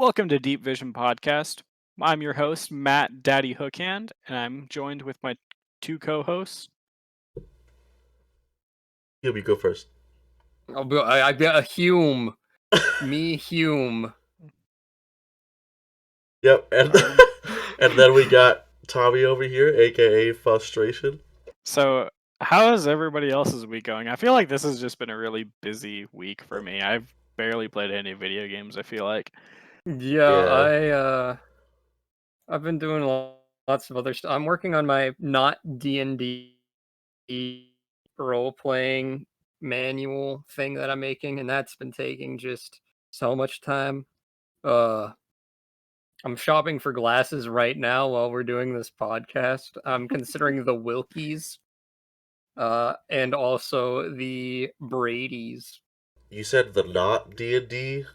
Welcome to DeepVision Podcast. I'm your host, Matt DaddyHookHand, and I'm joined with my two co-hosts. You go first. I got a Hume. Me, Hume. Yep, and then we got Tommy over here, aka Phostration. So, how is everybody else's week going? I feel like this has just been a really busy week for me. I've barely played any video games, I feel like. Yeah. I've been doing lots of other stuff. I'm working on my not D&D role-playing manual thing that I'm making, and that's been taking just so much time. I'm shopping for glasses right now while we're doing this podcast. I'm considering the Wilkies, and also the Brady's. You said the not D&D?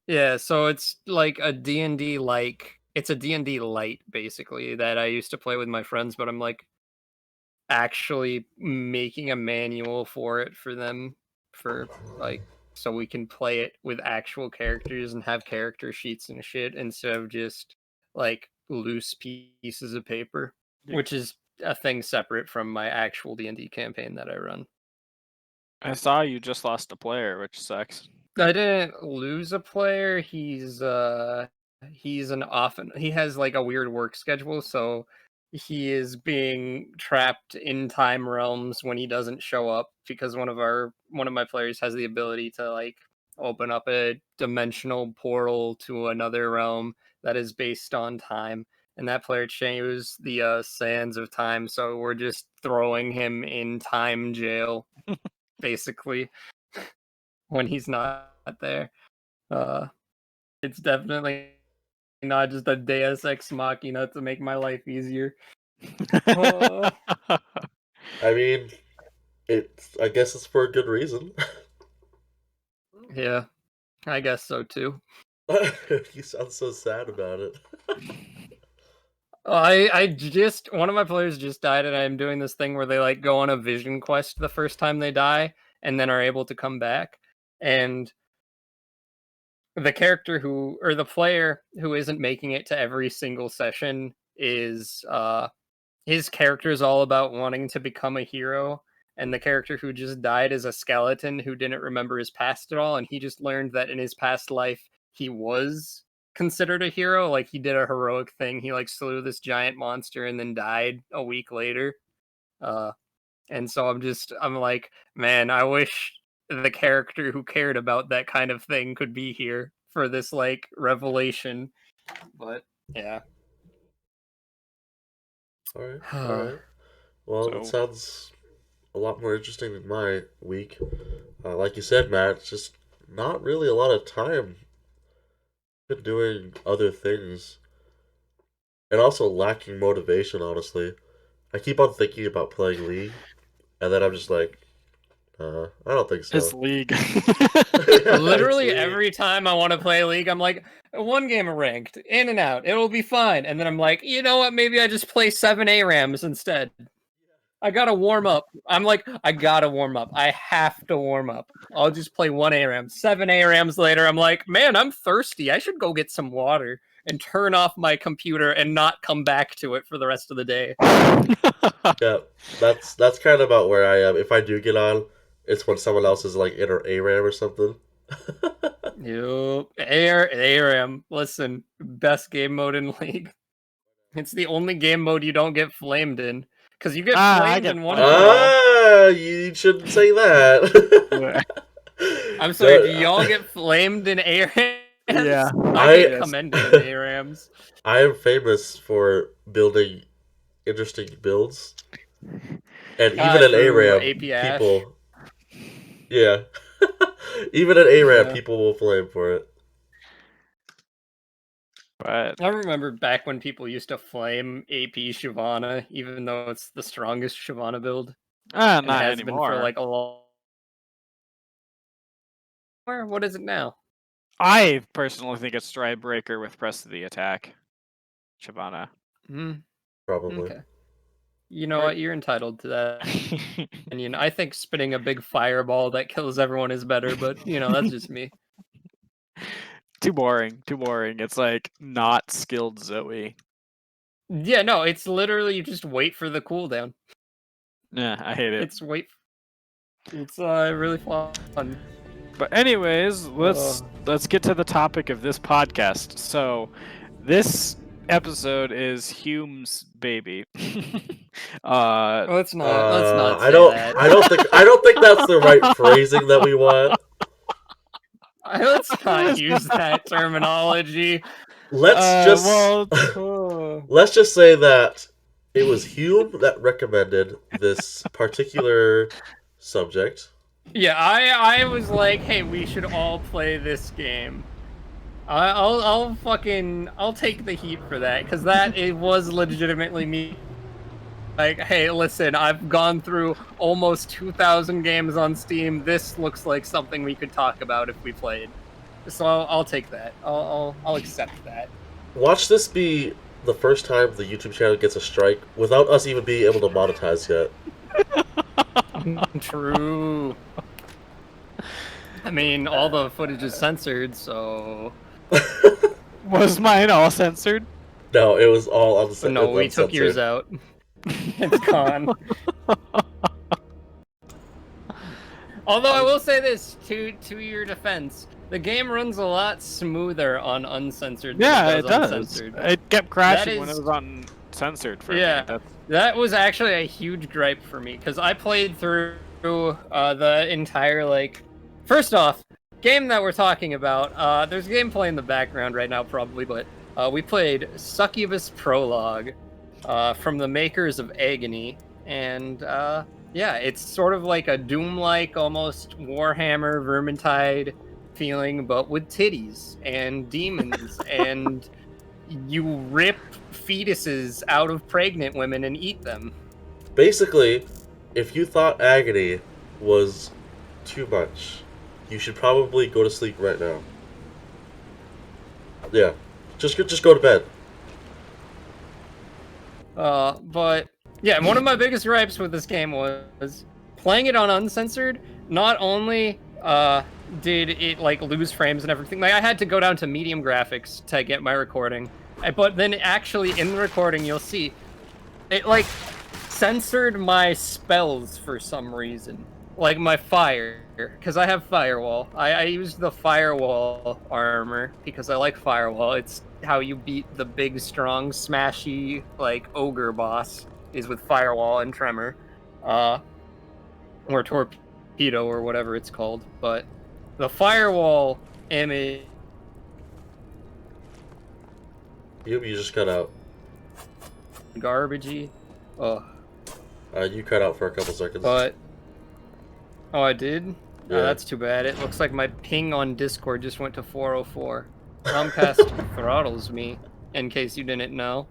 Yeah, so it's like a D&D it's a D&D light basically that I used to play with my friends, but I'm like actually making a manual for it for them for like so we can play it with actual characters and have character sheets and shit instead of just like loose pieces of paper, which is a thing separate from my actual D&D campaign that I run. I saw you just lost a player, which sucks. I didn't lose a player. He has like a weird work schedule, so he is being trapped in time realms when he doesn't show up because one of my players has the ability to like open up a dimensional portal to another realm that is based on time, and that player chose the sands of time, so we're just throwing him in time jail basically when he's not there. It's definitely not just a Deus Ex Machina to make my life easier. I mean, I guess it's for a good reason. Yeah, I guess so too. You sound so sad about it. One of my players just died, and I'm doing this thing where they like go on a vision quest the first time they die, and then are able to come back. And the player who isn't making it to every single session is his character is all about wanting to become a hero, and the character who just died is a skeleton who didn't remember his past at all, and he just learned that in his past life he was considered a hero. Like he did a heroic thing. He like slew this giant monster and then died a week later. And so I'm like, man, I wish the character who cared about that kind of thing could be here for this like revelation. But yeah. All right. Well, it sounds a lot more interesting than my week. Like you said, Matt, it's just not really a lot of time. Been doing other things. And also lacking motivation, honestly. I keep on thinking about playing League, and then I'm just like, I don't think so. It's League. Literally every time I want to play League, I'm like, one game of ranked, in and out, it'll be fine. And then I'm like, you know what, maybe I just play 7 ARAMs instead. I gotta warm up. I'm like, I gotta warm up. I have to warm up. I'll just play 1 ARAM. 7 ARAMs later, I'm like, man, I'm thirsty. I should go get some water and turn off my computer and not come back to it for the rest of the day. Yeah, that's kind of about where I am. If I do get on, it's when someone else is like in an ARAM or something. Yup. ARAM. Listen, best game mode in League. It's the only game mode you don't get flamed in. Because you get flamed in one. You shouldn't say that. I'm sorry, do y'all get flamed in ARAMs? Yeah. I get commended in ARAMs. I am famous for building interesting builds. And even in ARAM, people... Yeah. Even in ARAM, people will flame for it. But I remember back when people used to flame AP Shyvana, even though it's the strongest Shyvana build. Not it has anymore. been for like a long... What is it now? I personally think it's Stridebreaker with Press of the Attack. Shyvana. Probably. Okay. You know what? You're entitled to that. And I think spinning a big fireball that kills everyone is better, but that's just me. Too boring. Too boring. It's like not skilled Zoe. Yeah, no, it's literally you just wait for the cooldown. Yeah, I hate it. It's really fun. But anyways, let's get to the topic of this podcast. So, this episode is Hume's baby. Let's not say I don't that. I don't think that's the right phrasing that we want. Let's not use that terminology. Let's just say that it was Hume that recommended this particular subject. Yeah, I was like, hey, we should all play this game. I'll take the heat for that, because it was legitimately me. Like, hey, listen, I've gone through almost 2,000 games on Steam. This looks like something we could talk about if we played. So I'll take that. I'll accept that. Watch this be the first time the YouTube channel gets a strike without us even being able to monetize yet. True. I mean, all the footage is censored, so... Was mine all censored? No, it was all uncensored. No, we took yours out. It's gone. Although I will say this, to your defense, the game runs a lot smoother on uncensored than it does. Uncensored. It kept crashing when it was uncensored for me. That was actually a huge gripe for me, because I played through the entire, like... First off, game that we're talking about, there's gameplay in the background right now probably, but we played Succubus Prologue from the makers of Agony, and yeah, it's sort of like a Doom-like, almost Warhammer, Vermintide feeling, but with titties and demons, and you rip fetuses out of pregnant women and eat them. Basically, if you thought Agony was too much, you should probably go to sleep right now. Yeah, just go to bed. But yeah, one of my biggest gripes with this game was playing it on uncensored. Not only did it like lose frames and everything, like I had to go down to medium graphics to get my recording. But then actually in the recording, you'll see it like censored my spells for some reason. Like my fire, because I have firewall. I used the firewall armor because I like firewall. It's how you beat the big, strong, smashy, like, ogre boss, is with firewall and tremor. Or torpedo, or whatever it's called. But the firewall image... You just cut out. Garbagey. Oh. You cut out for a couple seconds. But... Oh, I did? Yeah. Oh, that's too bad. It looks like my ping on Discord just went to 404. Comcast throttles me, in case you didn't know.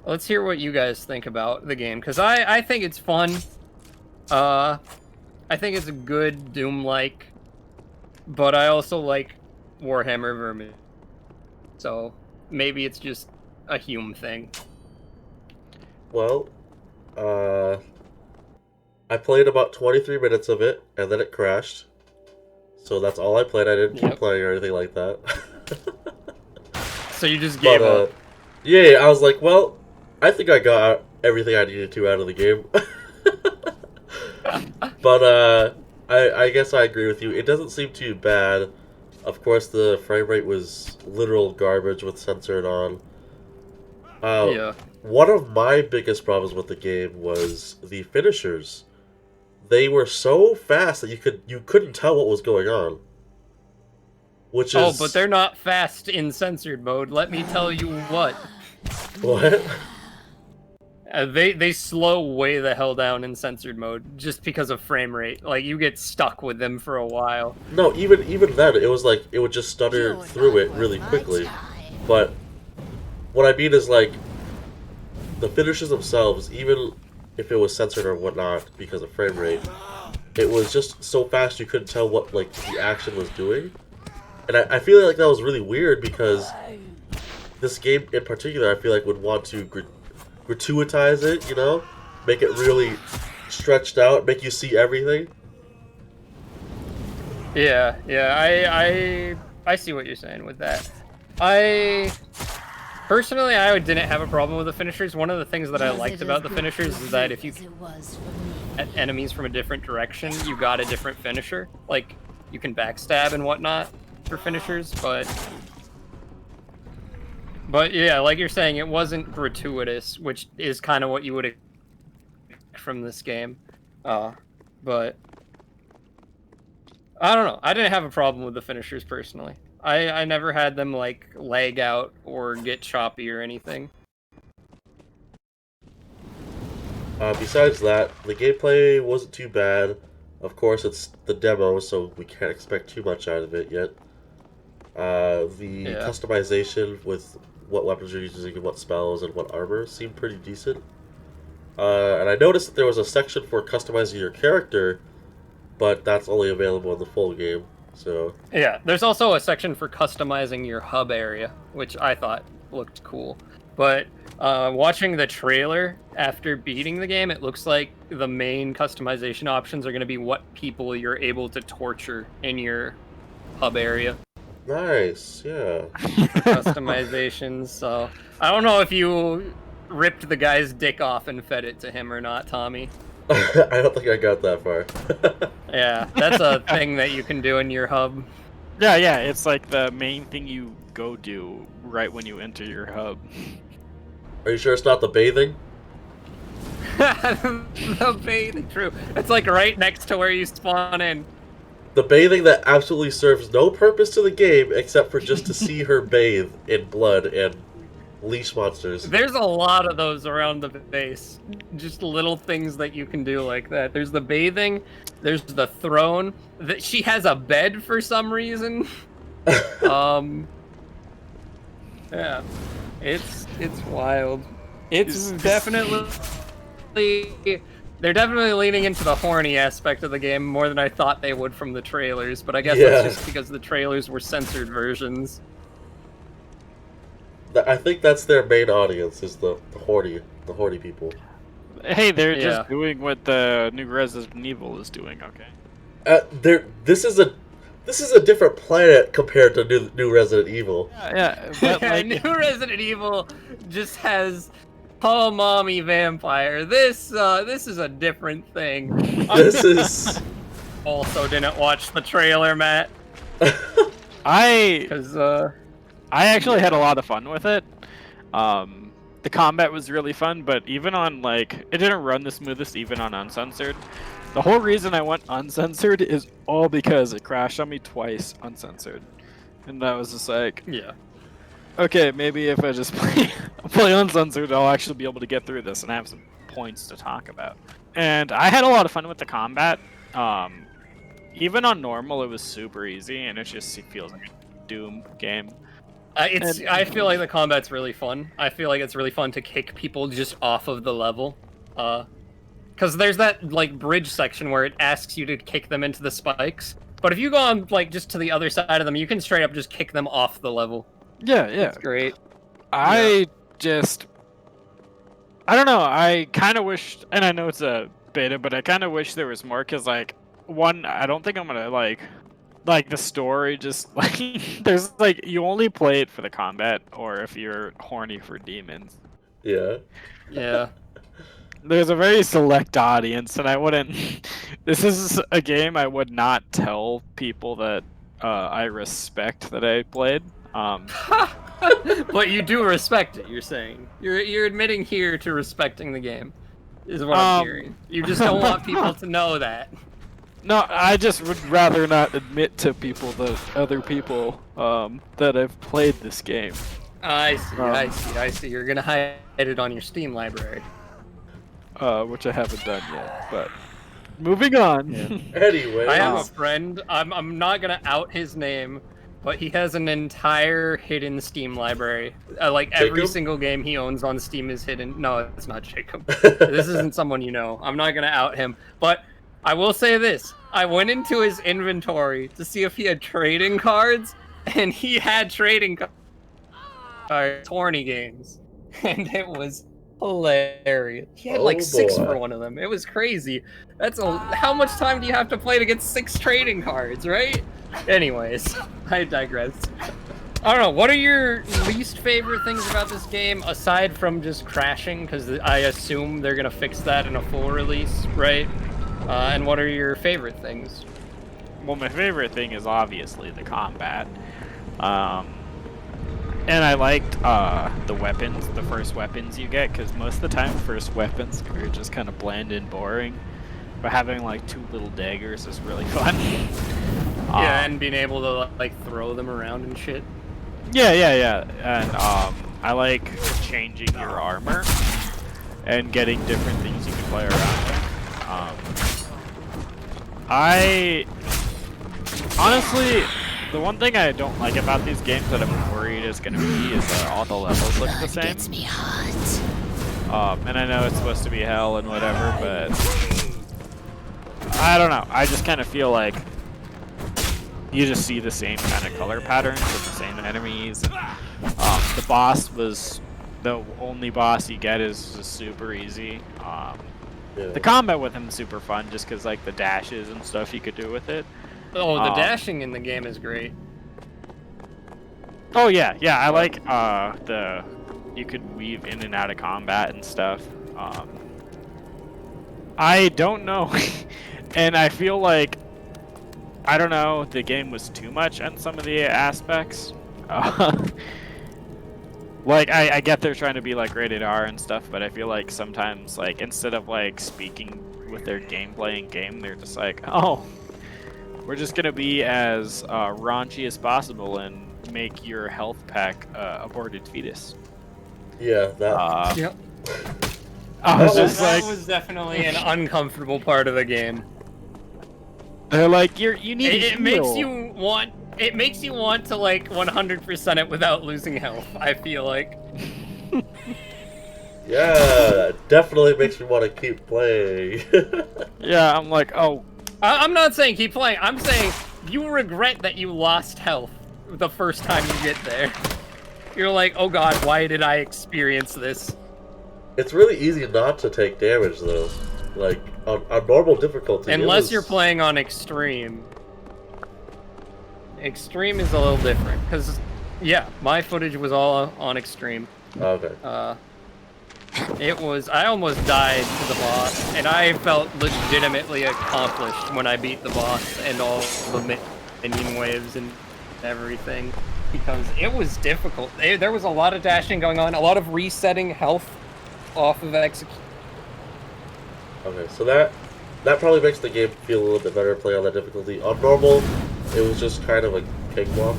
Let's hear what you guys think about the game, because I think it's fun. I think it's a good Doom-like, but I also like Warhammer Vermin. So, maybe it's just a Hume thing. Well, I played about 23 minutes of it, and then it crashed. So that's all I played. I didn't keep playing or anything like that. So you just gave up? Yeah, I was like, well, I think I got everything I needed to out of the game. But I guess I agree with you. It doesn't seem too bad. Of course, the frame rate was literal garbage with censored on. Yeah. One of my biggest problems with the game was the finishers. They were so fast that you couldn't tell what was going on. Which is... Oh, but they're not fast in censored mode. Let me tell you what. What? They slow way the hell down in censored mode just because of frame rate. Like you get stuck with them for a while. No, even then it was like it would just stutter through it really quickly. But what I mean is like the finishers themselves, even if it was censored or whatnot because of frame rate, it was just so fast you couldn't tell what like the action was doing. And I feel like that was really weird because this game in particular I feel like would want to gratuitize it, you know? Make it really stretched out, make you see everything. Yeah, I see what you're saying with that. I personally, I didn't have a problem with the finishers. One of the things that I liked about the finishers is that if you at enemies from a different direction, you got a different finisher. Like, you can backstab and whatnot for finishers, but yeah, like you're saying, it wasn't gratuitous, which is kind of what you would expect from this game. But I don't know. I didn't have a problem with the finishers personally. I never had them like lag out or get choppy or anything. Besides that, the gameplay wasn't too bad. Of course, it's the demo, so we can't expect too much out of it yet. The customization with what weapons you're using and what spells and what armor seemed pretty decent. And I noticed that there was a section for customizing your character, but that's only available in the full game. So yeah, there's also a section for customizing your hub area, which I thought looked cool. But watching the trailer after beating the game, it looks like the main customization options are going to be what people you're able to torture in your hub area. Nice, yeah. Customizations, so I don't know if you ripped the guy's dick off and fed it to him or not, Tommy. I don't think I got that far. Yeah, that's a thing that you can do in your hub. Yeah, it's like the main thing you go do right when you enter your hub. Are you sure it's not the bathing? The bathing, true. It's like right next to where you spawn in. The bathing that absolutely serves no purpose to the game except for just to see her bathe in blood and leash monsters. There's a lot of those around the base. Just little things that you can do like that. There's the bathing, there's the throne. She has a bed for some reason. Yeah. It's wild. It's definitely... They're definitely leaning into the horny aspect of the game more than I thought they would from the trailers, but I guess that's just because the trailers were censored versions. I think that's their main audience, is the horny people. Hey, they're just doing what the new Resident Evil is doing, okay? This is a different planet compared to new Resident Evil. Yeah, but like... New Resident Evil just has oh mommy vampire. This is a different thing. This is also didn't watch the trailer, Matt. I actually had a lot of fun with it. The combat was really fun, but even on like it didn't run the smoothest even on uncensored. The whole reason I went uncensored is all because it crashed on me twice uncensored. And that was just like, yeah. Okay, maybe if I just play uncensored, I'll actually be able to get through this and have some points to talk about. And I had a lot of fun with the combat. Even on normal, it was super easy, and it feels like a Doom game. I feel like the combat's really fun. I feel like it's really fun to kick people just off of the level. Because there's that like bridge section where it asks you to kick them into the spikes. But if you go on like just to the other side of them, you can straight up just kick them off the level. Yeah. It's great. I don't know, I kind of wished, and I know it's a beta, but I kind of wish there was more, because, like, one, I don't think I'm gonna, like the story just, like, there's, like, you only play it for the combat, or if you're horny for demons. Yeah. Yeah. There's a very select audience, and I wouldn't, this is a game I would not tell people that I respect that I played. But you do respect it, you're saying. You're admitting here to respecting the game, is what I'm hearing. You just don't want people to know that. No, I just would rather not admit to people that other people that have played this game. I see. You're gonna hide it on your Steam library. Which I haven't done yet, but moving on. Yeah. Anyway, I have a friend. I'm not gonna out his name, but he has an entire hidden Steam library. Like every single game he owns on Steam is hidden. No, it's not Jacob. This isn't someone you know. I'm not gonna out him, but I will say this. I went into his inventory to see if he had trading cards, and he had trading cards, horny games, and it was hilarious. He had like 6 for one of them. It was crazy. How much time do you have to play to get 6 trading cards, right? Anyways, I digress. I don't know. What are your least favorite things about this game, aside from just crashing? Because I assume they're gonna fix that in a full release, right? And what are your favorite things? Well, my favorite thing is obviously the combat. And I liked the weapons, the first weapons you get, because most of the time first weapons are just kind of bland and boring. But having like 2 little daggers is really fun. Yeah, and being able to like throw them around and shit. Yeah. And I like changing your armor and getting different things you can play around with. I honestly, the one thing I don't like about these games that I'm worried is going to be is that all the levels look the same. Gets me hot. And I know it's supposed to be hell and whatever, but I don't know. I just kind of feel like you just see the same kind of color patterns with the same enemies. The boss was the only boss you get is just super easy. The combat with him is super fun just because like the dashes and stuff you could do with it. Oh, the dashing in the game is great. Oh yeah, I like you could weave in and out of combat and stuff. I don't know, and I feel like I don't know, the game was too much on some of the aspects. Like I get they're trying to be like rated R and stuff, but I feel like sometimes like instead of like speaking with their gameplay in game, they're just like, oh, we're just gonna be as raunchy as possible and make your health pack aborted fetus. Yeah, that. Yep. I was just That like, was definitely an uncomfortable part of the game. they're like, you need. It makes you want. It makes you want to like 100% it without losing health. I feel like. Yeah, definitely makes me want to keep playing. Yeah, I'm like, oh. I'm not saying keep playing. I'm saying you regret that you lost health the first time you get there. You're like, oh god, why did I experience this? It's really easy not to take damage though. Like on normal difficulty. Unless you're playing on extreme. Extreme is a little different because, yeah, my footage was all on extreme. Okay. It was. I almost died to the boss, and I felt legitimately accomplished when I beat the boss and all the minion waves and everything, because it was difficult. There was a lot of dashing going on, a lot of resetting health off of execute. Okay, so that probably makes the game feel a little bit better to play on that difficulty. On normal, it was just kind of a cakewalk.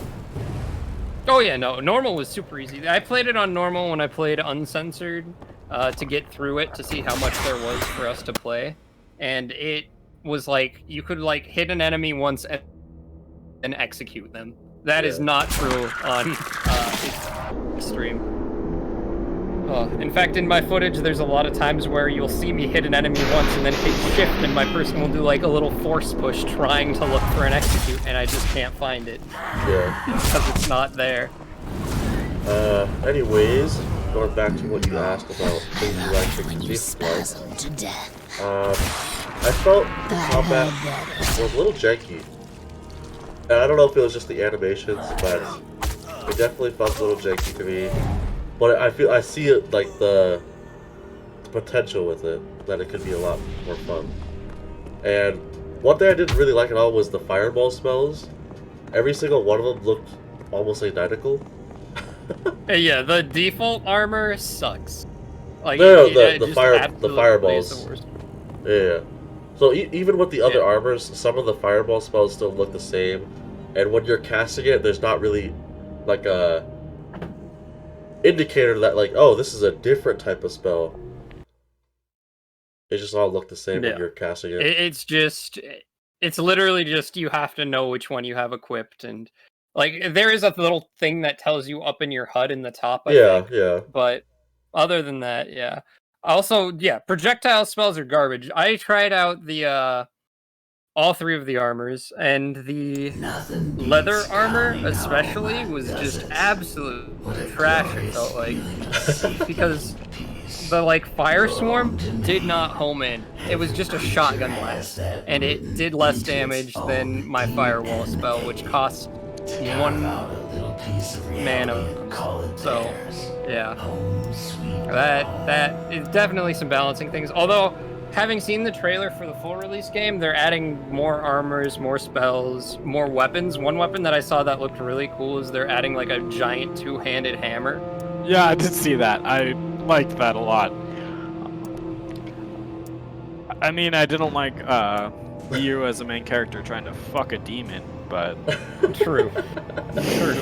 Oh yeah, no, normal was super easy. I played it on normal when I played uncensored to get through it to see how much there was for us to play, and it was like you could like hit an enemy once and execute them. That is not true on extreme. In fact, in my footage, there's a lot of times where you'll see me hit an enemy once and then hit shift, and my person will do like a little force push trying to look for an execute, and I just can't find it. Yeah. Because it's not there. Anyways, going back to what you asked about things you like fixing these to death. I felt the combat was a little janky. And I don't know if it was just the animations, but it definitely felt a little janky to me. But I see it like the potential with it, that it could be a lot more fun. And one thing I didn't really like at all was the fireball spells. Every single one of them looked almost identical. Yeah, the default armor sucks. Like the fireballs. Yeah. So even with the other armors, some of the fireball spells still look the same. And when you're casting it, there's not really like a indicator that like, oh, this is a different type of spell. They just all look the same when you're casting it. It's literally just you have to know which one you have equipped, and like there is a little thing that tells you up in your HUD in the top. I think. But other than that, yeah. Also, yeah, projectile spells are garbage. I tried out the all 3 of the armors, and the leather armor especially was just absolute trash, it felt like. Because the like firestorm did not home in. It was just a shotgun blast, and it did less damage than my firewall spell, which cost 1 mana. So yeah, that is definitely some balancing things. Although, having seen the trailer for the full release game, they're adding more armors, more spells, more weapons. One weapon that I saw that looked really cool is they're adding like a giant two-handed hammer. Yeah, I did see that. I liked that a lot. I mean, I didn't like you as a main character trying to fuck a demon, but... True. True.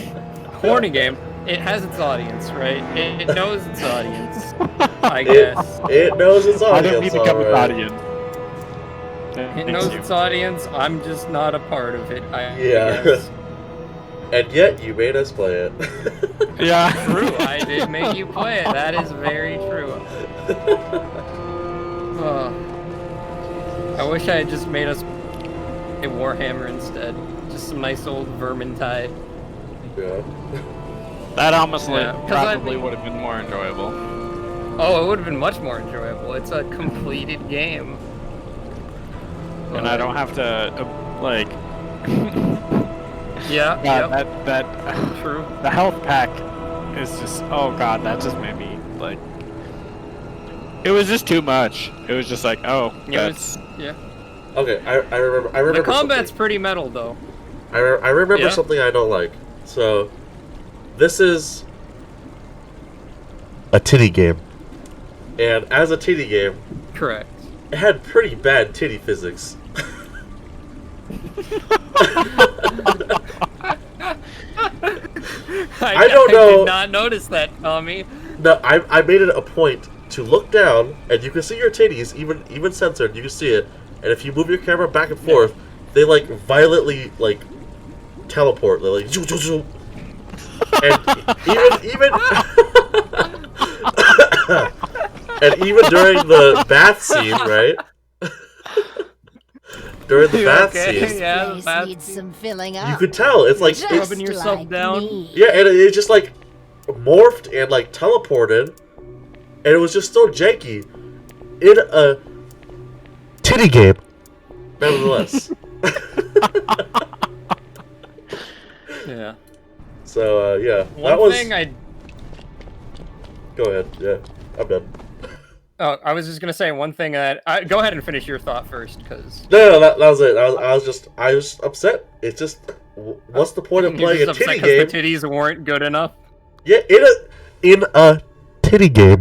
Horny game. It has its audience, right? It knows its audience, I guess. It knows its audience. I don't need to come with audience. It knows its audience. I'm just not a part of it. I guess. And yet you made us play it. Yeah. True. I did make you play it. That is very true. I wish I had just made us a Warhammer instead. Just some nice old Vermintide. Yeah. That honestly probably would have been more enjoyable. Oh, it would have been much more enjoyable. It's a completed game. And I don't have to, like... Yeah, that true. The health pack is just, oh god, that just made me, like... It was just too much. It was just like, oh, that's... Yeah. Okay, I remember the combat's something. Pretty metal, though. I remember something I don't like. So, this is a titty game. And as a titty game... Correct. It had pretty bad titty physics. I don't know. I did not notice that, Tommy. No, I made it a point to look down, and you can see your titties, even censored. You can see it, and if you move your camera back and forth, they like violently like teleport. They're like, and even and even during the bath scene, right? During the bath scene, yeah, the bath needs some filling up. you could tell it's like rubbing yourself down. Yeah, and it just like morphed and like teleported, and it was just so janky in a titty game, nevertheless. Yeah. So yeah, One thing I. Go ahead. Yeah, I'm done. Oh, I was just gonna say one thing that go ahead and finish your thought first, because No, that was it. I was upset. It's just, what's the point of playing a titty game? The titties weren't good enough. Yeah, in a titty game.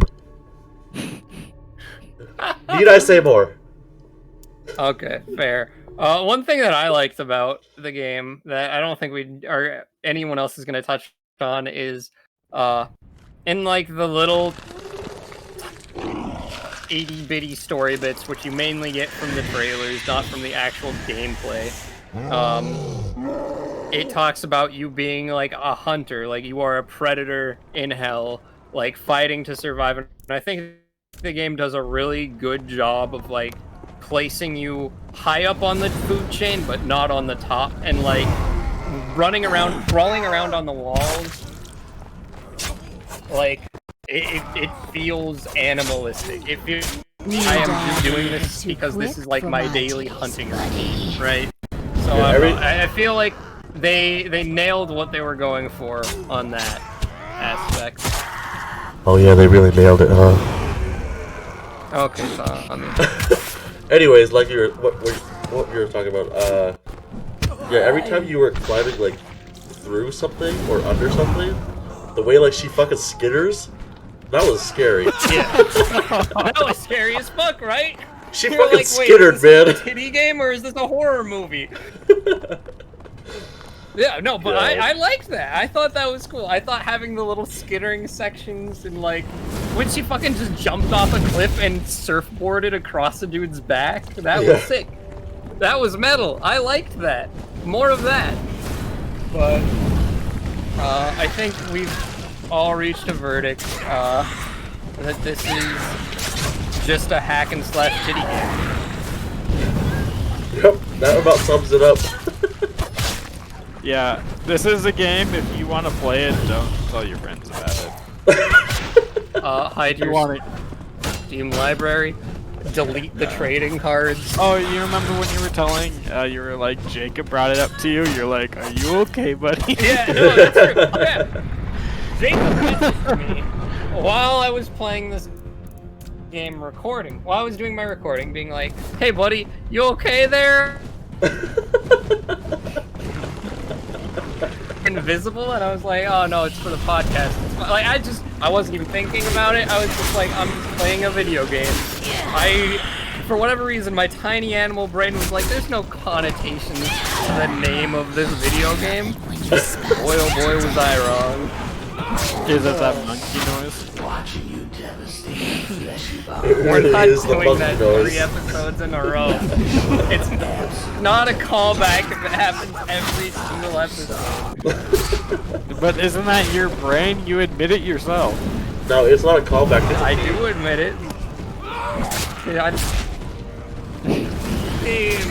Need I say more? Okay, fair. One thing that I liked about the game that I don't think anyone else is gonna touch on is, in like the little itty-bitty story bits, which you mainly get from the trailers, not from the actual gameplay. It talks about you being like a hunter, like you are a predator in hell, like fighting to survive. And I think the game does a really good job of like placing you high up on the food chain, but not on the top, and like running around, crawling around on the walls. Like, it feels animalistic. It feels I am just doing this because this is like my daily hunting routine, right? So I feel like they nailed what they were going for on that aspect. Oh yeah, they really nailed it, huh? Okay, so anyways, like what you were talking about, yeah, every time you were climbing like through something or under something, the way like she fucking skitters, that was scary. Yeah. That was scary as fuck, right? She fucking like, skittered, man. Is this a titty game or is this a horror movie? Yeah, no, but I liked that. I thought that was cool. I thought having the little skittering sections and like when she fucking just jumped off a cliff and surfboarded across the dude's back, that was sick. That was metal. I liked that. More of that. But I think we've all reached a verdict that this is just a hack and slash titty game. Yep, that about sums it up. Yeah, this is a game. If you want to play it, don't tell your friends about it. Hide your Steam library, delete the trading cards. Oh, you remember when you were telling, you were like, Jacob brought it up to you, you're like, are you okay, buddy? Yeah, no, that's true. Yeah. Jacob messaged me while I was playing this game recording, while I was doing my recording, being like, hey buddy, you okay there? Invisible, and I was like, oh no, it's for the podcast. Like, I wasn't even thinking about it. I was just like, I'm just playing a video game. For whatever reason, my tiny animal brain was like, there's no connotations to the name of this video game. Boy, oh boy, was I wrong. Is it that monkey noise? Watching you devastate fleshy We're not It is the doing that monkey noise. 3 episodes in a row. It's not a callback if it happens every single episode. But isn't that your brain? You admit it yourself. No, it's not a callback. It's a I theme. do admit it. Yeah, theme.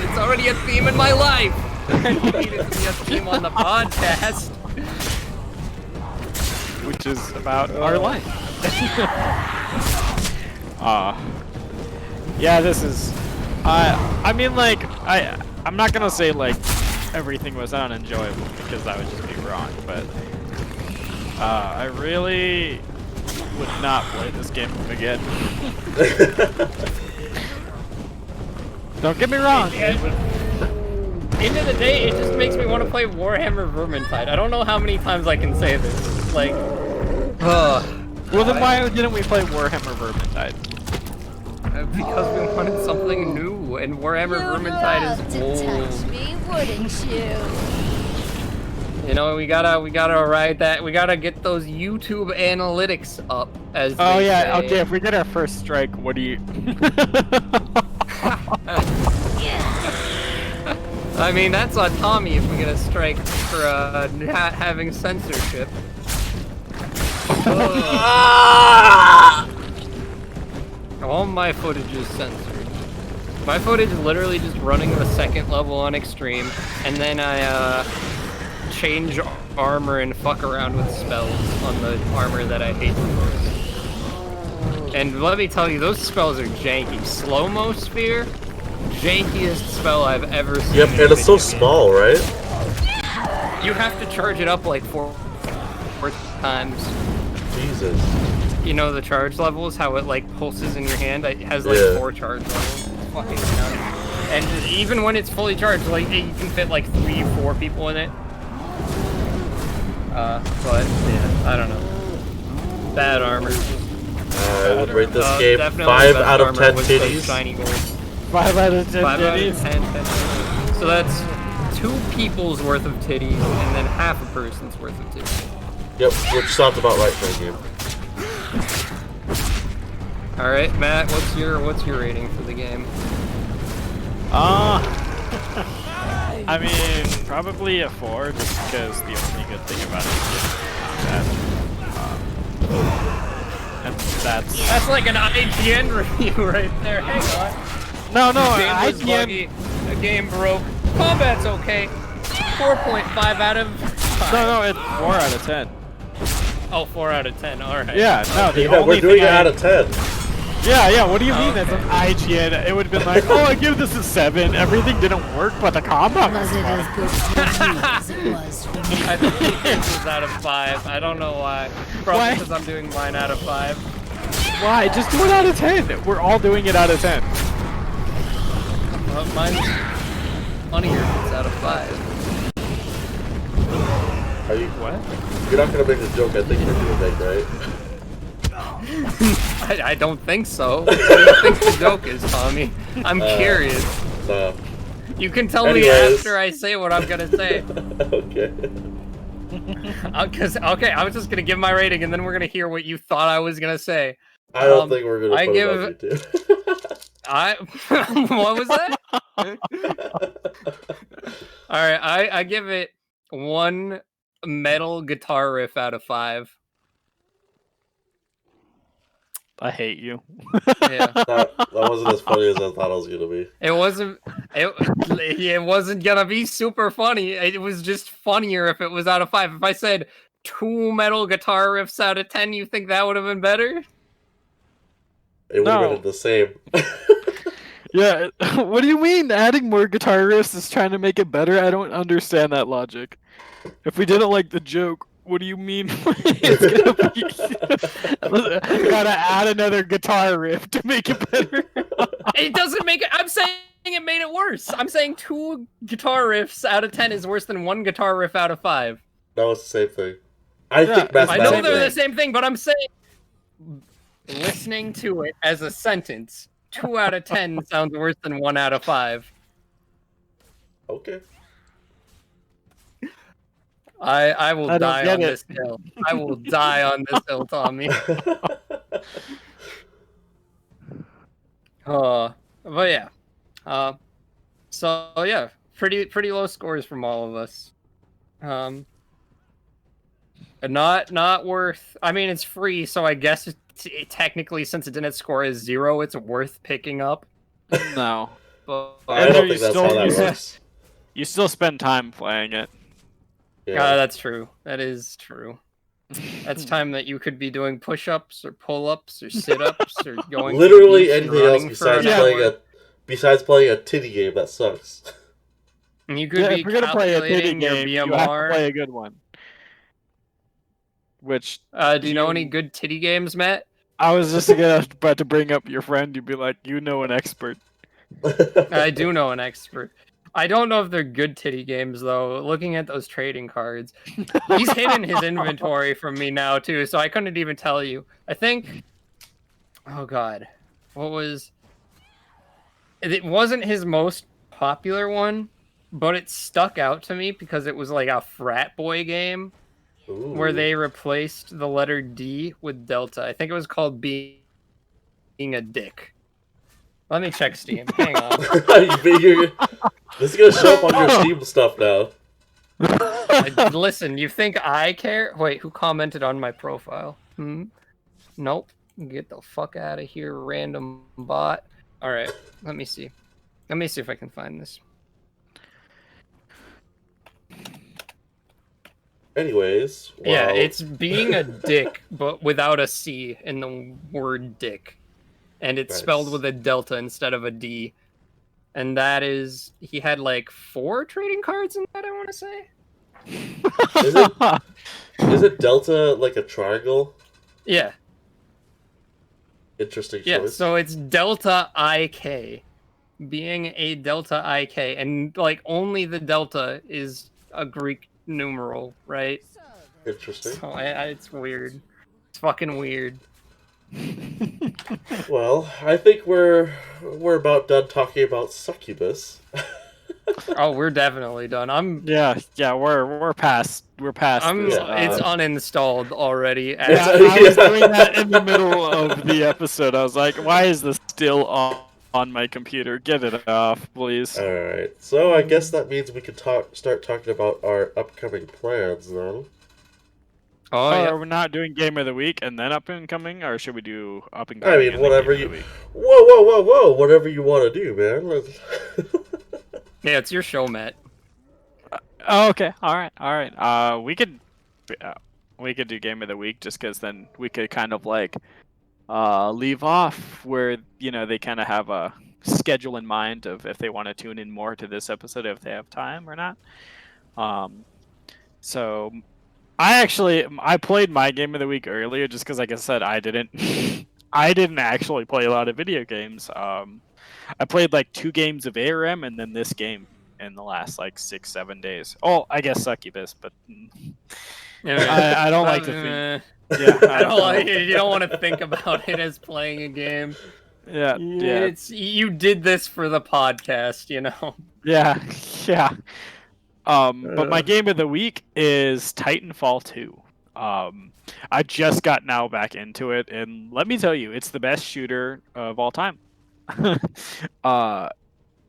It's already a theme in my life. I need it to be a theme on the podcast. Which is about our life. Yeah, this is. I mean, like, I'm not gonna say like everything was unenjoyable because that would just be wrong, but I really would not play this game again. Don't get me wrong. End of the day, it just makes me want to play Warhammer Vermintide. I don't know how many times I can say this. Like, Well, then why didn't we play Warhammer Vermintide? Because we wanted something new, and Warhammer Vermintide is old. touch me, wouldn't you? You know, we gotta ride that. We gotta get those YouTube analytics up. As Oh they yeah, say. okay. If we get our first strike, what do you? I mean, that's on Tommy if we get a strike for having censorship. All my footage is censored. My footage is literally just running the 2nd level on extreme, and then I change armor and fuck around with spells on the armor that I hate the most. And let me tell you, those spells are janky. Slow-mo sphere, jankiest spell I've ever seen. Yep, and it's so small, right? You have to charge it up like four times. Jesus. You know the charge levels, how it like pulses in your hand? It has like 4 charge levels. It's fucking nuts. And even when it's fully charged, like you can fit like 3-4 people in it. But yeah, I don't know. Bad armor. I would rate this game definitely 5 the best out of armor 10 was those titties. shiny gold. 5 out of 10 5 out of titties. 10 titties. So that's 2 people's worth of titties, and then half a person's worth of titties. Yep, which sounds about right for a game. All right, Matt, what's your rating for the game? I mean, probably a 4, just because the only good thing about it is combat. And That's like an IGN review right there. Hang on. No, The game was IGN. buggy. The game broke. Combat's okay. 4.5 out of 5. No, it's 4 out of 10. Oh, 4 out of 10. All right. Yeah, no, the Yeah, only we're doing thing it out of 10. Yeah, what do you mean? Okay. It's an IGN. It would have been like, oh, I give this a 7. Everything didn't work, but the combat was Was it fun. as good for you as it was for me? I think this was out of 5. I don't know why. Probably Why? because I'm doing mine out of 5. Why? Just do it out of 10. We're all doing it out of 10. Well, mine's funnier if it's out of 5. Are you, What? you're not gonna make the joke I think you're gonna make, right? I don't think so. What do you think the joke is, Tommy? I'm curious. Nah. You can tell me Anyways. after I say what I'm gonna say. Okay. Okay, I was just gonna give my rating, and then we're gonna hear what you thought I was gonna say. I don't think we're gonna I put give it on YouTube. what was that? All right, I give it 1 metal guitar riff out of 5. I hate you. Yeah, that wasn't as funny as I thought it was gonna be. it wasn't gonna be super funny. It was just funnier if it was out of 5. If I said 2 metal guitar riffs out of 10, you think that would have been better? It would have been the same. Yeah, what do you mean adding more guitar riffs is trying to make it better? I don't understand that logic. If we didn't like the joke, what do you mean it's gonna be? I gotta add another guitar riff to make it better. It doesn't make it. I'm saying it made it worse. I'm saying 2 guitar riffs out of 10 is worse than 1 guitar riff out of 5. That was the same thing. I think I know they're the same thing, but I'm saying listening to it as a sentence, 2 out of 10 sounds worse than 1 out of 5. Okay. I will die on this hill. I will die on this hill, Tommy. But yeah. So yeah, pretty low scores from all of us. Not worth. I mean, it's free, so I guess technically, since it didn't score as 0, it's worth picking up. No, but I don't think that's how that works. You still spend time playing it. Yeah, that's true. That is true. That's time that you could be doing push-ups or pull-ups or sit-ups or going literally anything else besides playing a titty game that sucks. And you could be calculating your BMR. You have to play a good one. Which do you know any good titty games, Matt? I was just about to bring up your friend. You'd be like, you know an expert. I do know an expert. I don't know if they're good titty games, though. Looking at those trading cards, he's hidden his inventory from me now, too, so I couldn't even tell you. I think... Oh, God. What was... It wasn't his most popular one, but it stuck out to me because it was like a frat boy game. Ooh. Where they replaced the letter D with Delta. I think it was called Being a Dick. Let me check Steam. Hang on. This is gonna show up on your Steam stuff now. Listen, you think I care? Wait, who commented on my profile? Nope. Get the fuck out of here, random bot. Alright, let me see. Let me see if I can find this. Anyways, yeah, it's Being a Dick, but without a C in the word dick. And it's spelled with a delta instead of a D. And that is... He had like 4 trading cards in that, I want to say? Is it delta like a triangle? Yeah. Interesting choice. Yeah, so it's Delta IK. Being a Delta IK. And like only the delta is a Greek numeral, right? Interesting. So it's weird. It's fucking weird. Well, I think we're about done talking about Succubus. Oh, we're definitely done. Yeah, we're past this. It's uninstalled already. Yeah, I was doing that in the middle of the episode. I was like, why is this still on my computer? Get it off, please. Alright, so I guess that means we can start talking about our upcoming plans then. Oh, yeah. Are we not doing Game of the Week and then Up and Coming, or should we do Up and Coming? I mean, whatever you... Whoa, whatever you want to do, man. Yeah, it's your show, Matt. Okay, alright. We could do Game of the Week just because then we could kind of like leave off where, you know, they kind of have a schedule in mind of if they want to tune in more to this episode, if they have time or not. So I played my Game of the Week earlier just because, like I said, I didn't actually play a lot of video games. I played like 2 games of ARM and then this game in the last like 6-7 days. Oh, I guess Succubus, but I don't like to think. Yeah, I don't like it. You don't want to think about it as playing a game. Yeah. You did this for the podcast, you know. Yeah. But my Game of the Week is Titanfall 2. I just got now back into it, and let me tell you, it's the best shooter of all time.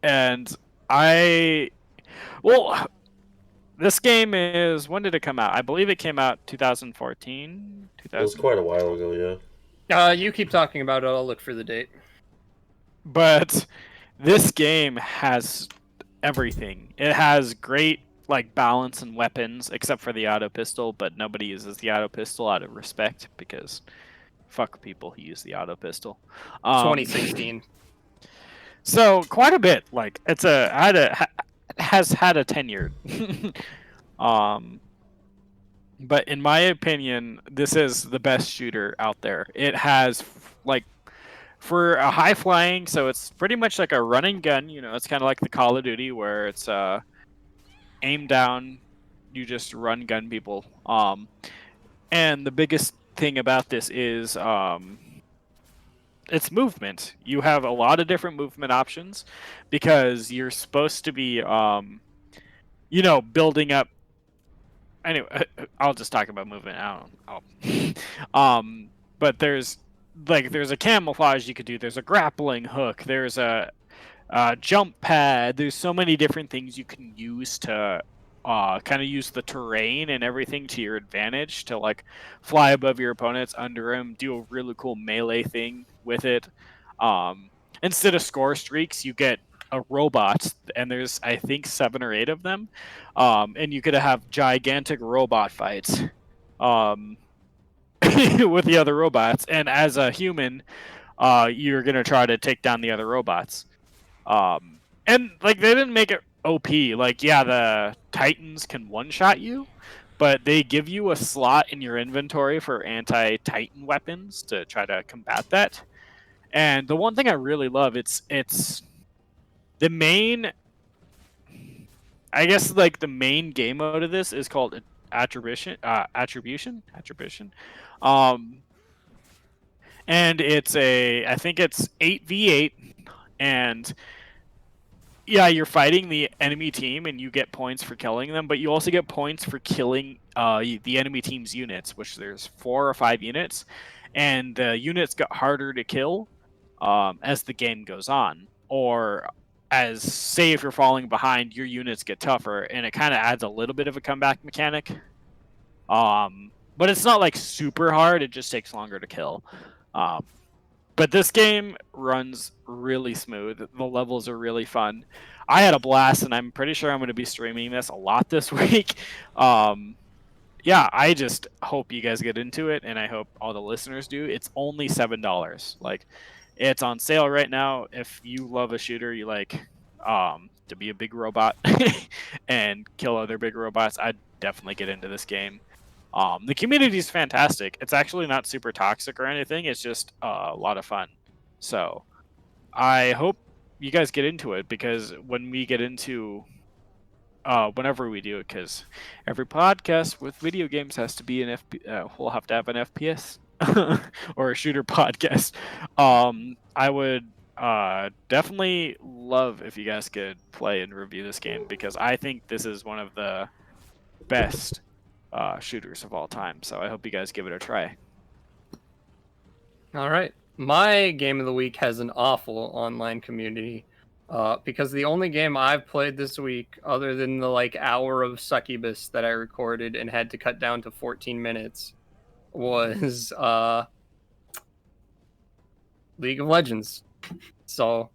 And this game is, when did it come out? I believe it came out 2014. It was quite a while ago, yeah. You keep talking about it. I'll look for the date. But this game has everything. It has great like balance and weapons, except for the auto pistol, but nobody uses the auto pistol out of respect because fuck people who use the auto pistol. 2016. So quite a bit. Like it's has had a tenure. But in my opinion, this is the best shooter out there. It has like for a high flying, so it's pretty much like a running gun. You know, it's kind of like the Call of Duty where it's aim down, you just run gun people. And the biggest thing about this is it's movement. You have a lot of different movement options because you're supposed to be, you know, building up. Anyway, I'll just talk about movement. I don't. But there's a camouflage you could do. There's a grappling hook. There's a jump pad. There's so many different things you can use to kind of use the terrain and everything to your advantage to like fly above your opponents, under them, do a really cool melee thing with it. Instead of score streaks, you get a robot, and there's I think 7 or 8 of them, and you could have gigantic robot fights with the other robots, and as a human, you're gonna try to take down the other robots. And like they didn't make it OP. Like yeah, the Titans can one-shot you, but they give you a slot in your inventory for anti-Titan weapons to try to combat that. And the one thing I really love, it's the main, I guess like the main game mode of this is called attribution. And it's I think it's 8v8, and yeah, you're fighting the enemy team and you get points for killing them, but you also get points for killing the enemy team's units, which there's 4 or 5 units, and the units get harder to kill as the game goes on. Or as say if you're falling behind, your units get tougher, and it kind of adds a little bit of a comeback mechanic. But it's not like super hard, it just takes longer to kill. But this game runs really smooth. The levels are really fun. I had a blast, and I'm pretty sure I'm going to be streaming this a lot this week. Yeah, I just hope you guys get into it, and I hope all the listeners do. It's only $7. Like, it's on sale right now. If you love a shooter, you like to be a big robot and kill other big robots, I'd definitely get into this game. The community is fantastic. It's actually not super toxic or anything. It's just a lot of fun. So I hope you guys get into it, because when we get into whenever we do it, because every podcast with video games has to be an we'll have to have an FPS or a shooter podcast. I would definitely love if you guys could play and review this game, because I think this is one of the best shooters of all time. So I hope you guys give it a try. All right. My game of the week has an awful online community, because the only game I've played this week, other than the like hour of Succubus that I recorded and had to cut down to 14 minutes, was League of Legends. So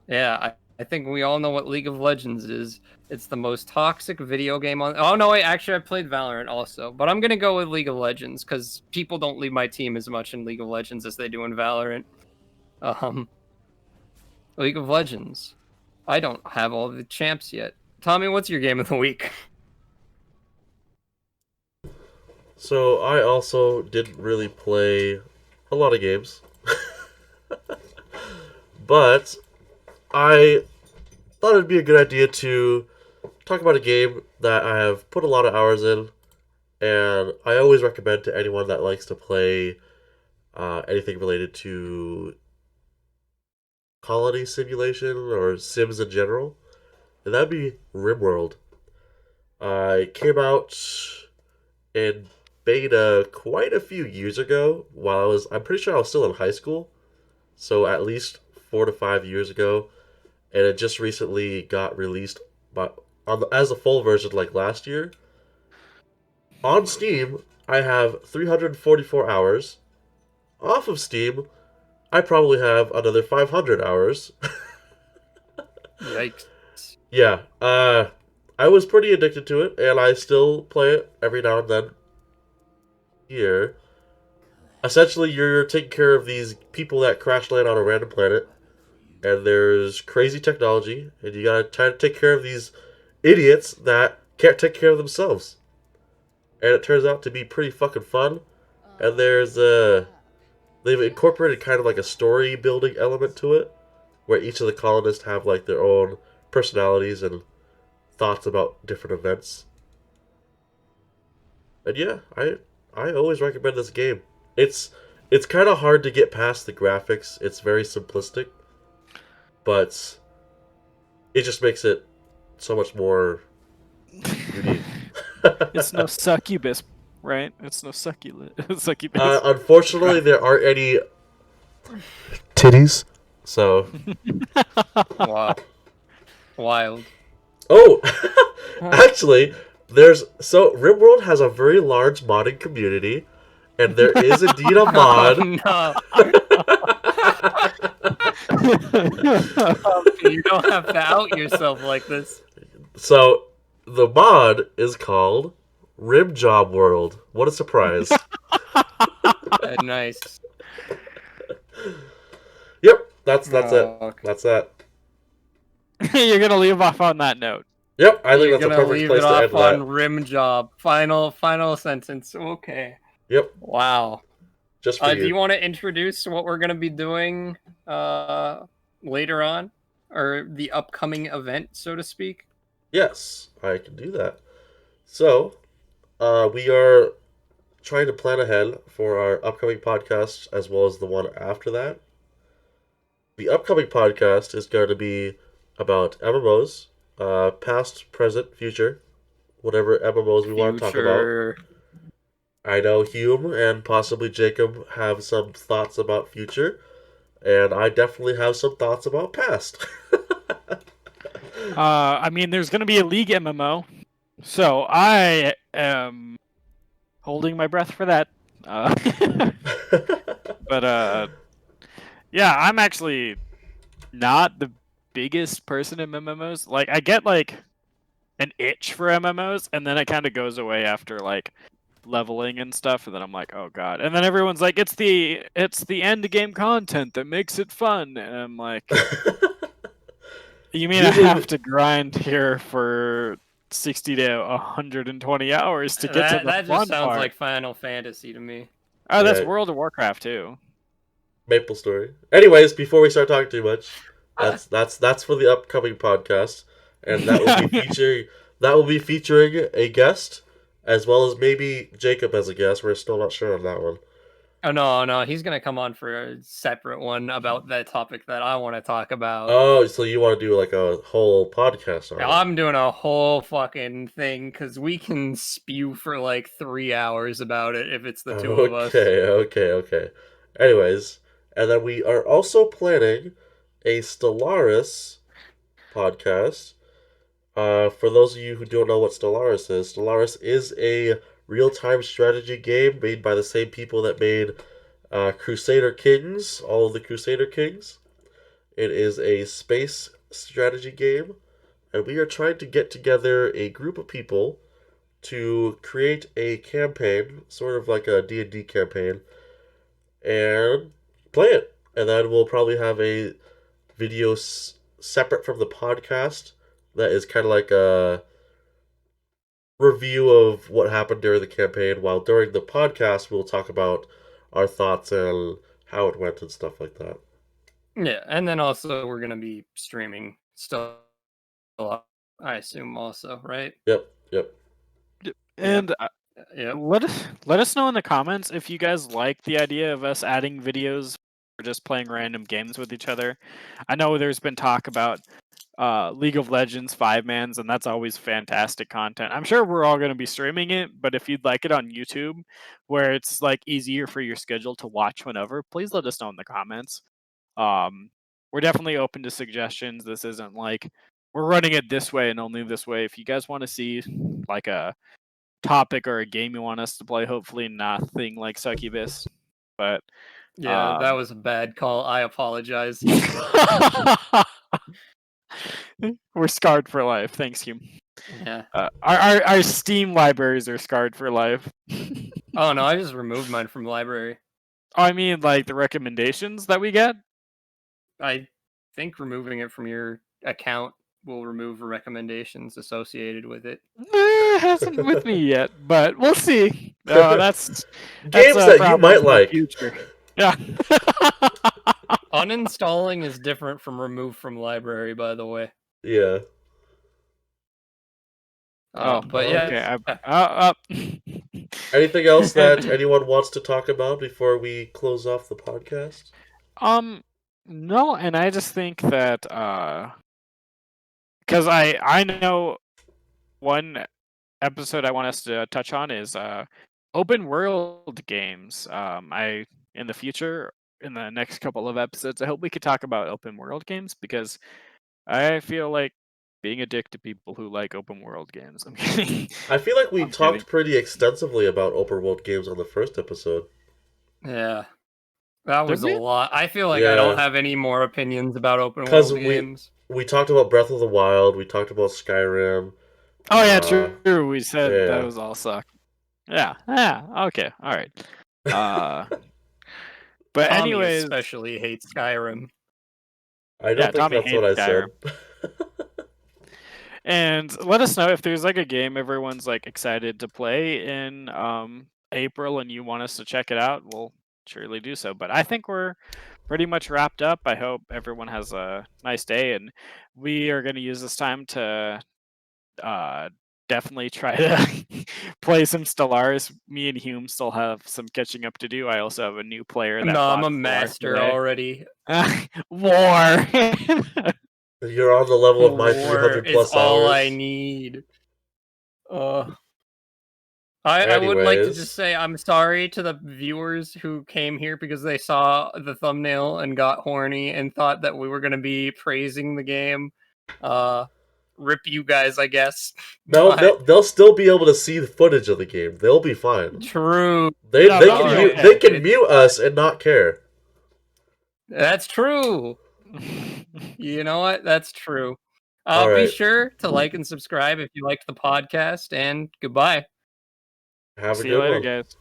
yeah, I think we all know what League of Legends is. It's the most toxic video game on... Oh, no, wait, actually, I played Valorant also. But I'm going to go with League of Legends, because people don't leave my team as much in League of Legends as they do in Valorant. League of Legends. I don't have all the champs yet. Tommy, what's your game of the week? So, I also didn't really play a lot of games. But I thought it'd be a good idea to talk about a game that I have put a lot of hours in, and I always recommend to anyone that likes to play anything related to colony simulation or Sims in general, and that'd be RimWorld. It came out in beta quite a few years ago while I'm pretty sure I was still in high school, so at least 4 to 5 years ago, and it just recently got released as a full version like last year. On Steam, I have 344 hours. Off of Steam, I probably have another 500 hours. Yikes. Yeah, I was pretty addicted to it, and I still play it every now and then. Here. essentially you're taking care of these people that crash land on a random planet, and there's crazy technology, and you gotta try to take care of these idiots that can't take care of themselves. And it turns out to be pretty fucking fun. And there's they've incorporated kind of like a story building element to it, where each of the colonists have like their own personalities and thoughts about different events. And yeah, I always recommend this game. It's kind of hard to get past the graphics. It's very simplistic, but it just makes it so much more unique. It's no succubus, right? It's no succubus. Unfortunately, there aren't any titties. So. Wow. Wild. Oh, actually, RimWorld has a very large modding community, and there is indeed a mod. No. You don't have to out yourself like this. So the mod is called Rim Job World. What a surprise! Nice. Yep, that's it. That's that. You're gonna leave off on that note. Yep, I think You're that's a gonna perfect leave place it to off end on that. rim job. Final sentence. Okay. Yep, Wow. just for Do you want to introduce what we're gonna be doing later on, or the upcoming event, so to speak? Yes, I can do that. So, we are trying to plan ahead for our upcoming podcast as well as the one after that. The upcoming podcast is going to be about MMOs, past, present, future, whatever MMOs we want to talk about. I know Hume and possibly Jacob have some thoughts about future, and I definitely have some thoughts about past. I mean, there's going to be a League MMO, so I am holding my breath for that. But yeah, I'm actually not the biggest person in MMOs. Like, I get like an itch for MMOs, and then it kind of goes away after like leveling and stuff, and then I'm like, oh god. And then everyone's like, it's the end game content that makes it fun, and I'm like, you mean Usually I have to grind here for 60 to 120 hours to get to the that fun just sounds part? like Final Fantasy to me. Oh, that's Yeah. World of Warcraft too. Maple Story. Anyways, before we start talking too much, that's for the upcoming podcast, and that will be featuring a guest as well as maybe Jacob as a guest. We're still not sure on that one. Oh no, he's gonna come on for a separate one about that topic that I want to talk about. Oh, so you want to do like a whole podcast on it? I'm doing a whole fucking thing because we can spew for like 3 hours about it if it's the two of us. Okay. Anyways, and then we are also planning a Stellaris podcast. For those of you who don't know what Stellaris is a real-time strategy game made by the same people that made Crusader Kings, all of the Crusader Kings. It is a space strategy game, and we are trying to get together a group of people to create a campaign, sort of like a D&D campaign, and play it. And then we'll probably have a video separate from the podcast that is kind of like a review of what happened during the campaign, while during the podcast we'll talk about our thoughts and how it went and stuff like that. Yeah, and then also we're gonna be streaming stuff, I assume, also, right? Yep. And Yeah. let us know in the comments if you guys like the idea of us adding videos or just playing random games with each other. I know there's been talk about League of Legends 5-mans, and that's always fantastic content. I'm sure we're all going to be streaming it, but if you'd like it on YouTube, where it's like easier for your schedule to watch whenever, please let us know in the comments. We're definitely open to suggestions. This isn't like we're running it this way and only this way. If you guys want to see like a topic or a game you want us to play, hopefully nothing like Succubus, but Yeah, that was a bad call. I apologize. we're scarred for life. Thanks, Hume. Yeah. Our Steam libraries are scarred for life. Oh no, I just removed mine from library. I mean, like the recommendations that we get. I think removing it from your account will remove recommendations associated with it. It hasn't with me yet, but we'll see. That's Games a that you problem might for the like. future. Yeah. Uninstalling is different from remove from library, by the way. Yeah. But yeah. Okay. Anything else that anyone wants to talk about before we close off the podcast? No, and I just think that because I know one episode I want us to touch on is open world games. In the future, in the next couple of episodes, I hope we could talk about open world games because I feel like being a dick to people who like open world games. I'm kidding. I feel like we I'm talked kidding. pretty extensively about open world games on the first episode. Yeah. That was a lot. I feel like Yeah. I don't have any more opinions about open world games. We talked about Breath of the Wild, we talked about Skyrim. Oh yeah, true. We said yeah. those all suck. Yeah. Okay. All right. But Tommy anyways, especially hates Skyrim. I don't think Tommy that's what I Skyrim. said. And let us know if there's like a game everyone's like excited to play in April and you want us to check it out. We'll surely do so. But I think we're pretty much wrapped up. I hope everyone has a nice day, and we are going to use this time to definitely try to play some Stellaris. Me and Hume still have some catching up to do. I also have a new player that I'm a bought master already. War. You're on the level of my 300 plus is all hours. I need. I would like to just say I'm sorry to the viewers who came here because they saw the thumbnail and got horny and thought that we were going to be praising the game. Rip you guys, I guess. No, they'll still be able to see the footage of the game. They'll be fine. True. They can mute us and not care. That's true. You know what? That's true. All Be right. sure to like and subscribe if you liked the podcast, and goodbye. Have a See good you later, one. guys.